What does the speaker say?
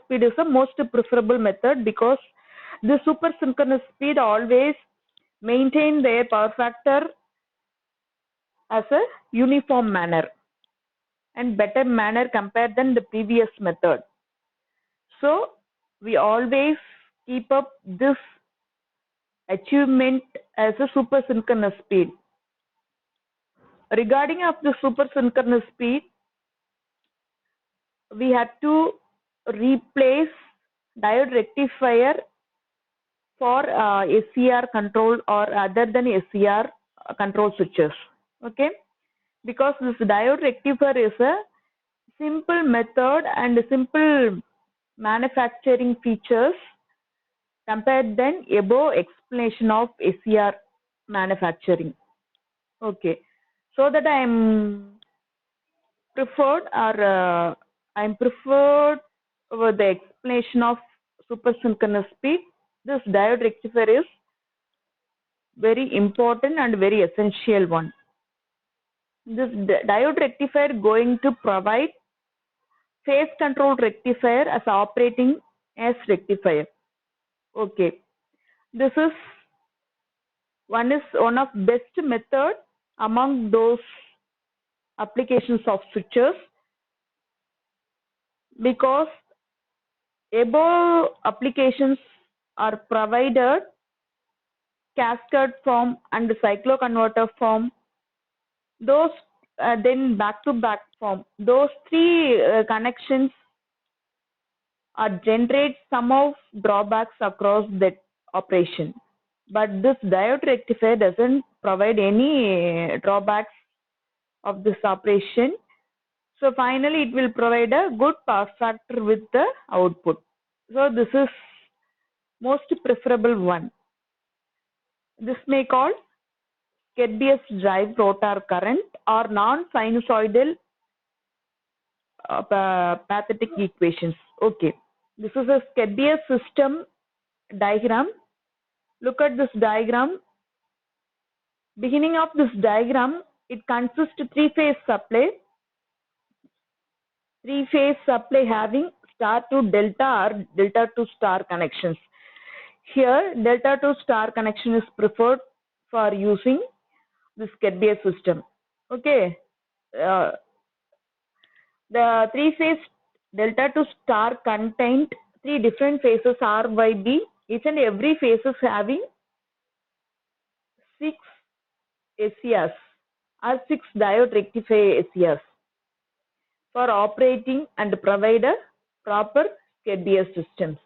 speed is the most preferable method because the super synchronous speed always maintain their power factor as a uniform manner and better manner compared than the previous method. So we always keep up this achievement as a super synchronous speed. Regarding of the super synchronous speed, we had to replace diode rectifier for SCR control or other than SCR control switches. Okay, because this diode rectifier is a simple method and simple manufacturing features compared than above explanation of SCR manufacturing. Okay, so that I'm preferred over the explanation of super synchronous speed. This diode rectifier is very important and very essential one. This diode rectifier going to provide phase control rectifier as operating as rectifier. Okay, this is one of best method among those applications of switches because above applications are provided cascade form and cycloconverter form. Those then back-to-back form. Those three connections are generate some of drawbacks across that operation. But this diode rectifier doesn't provide any drawbacks of this operation. So finally, it will provide a good power factor with the output. So this is most preferable one. This may call Scabious drive rotor current or non-sinusoidal pathetic equations. Okay, this is a Scabious system diagram. Look at this diagram. Beginning of this diagram, it consists of three-phase supply. Three-phase supply having star to delta or delta to star connections. Here, delta to star connection is preferred for using this Scabious system. Okay, the three-phase delta to star contained three different phases R, Y, B. Each and every phase is having 6 SCRs or 6 diode rectifier SCRs for operating and provide a proper Scabious systems.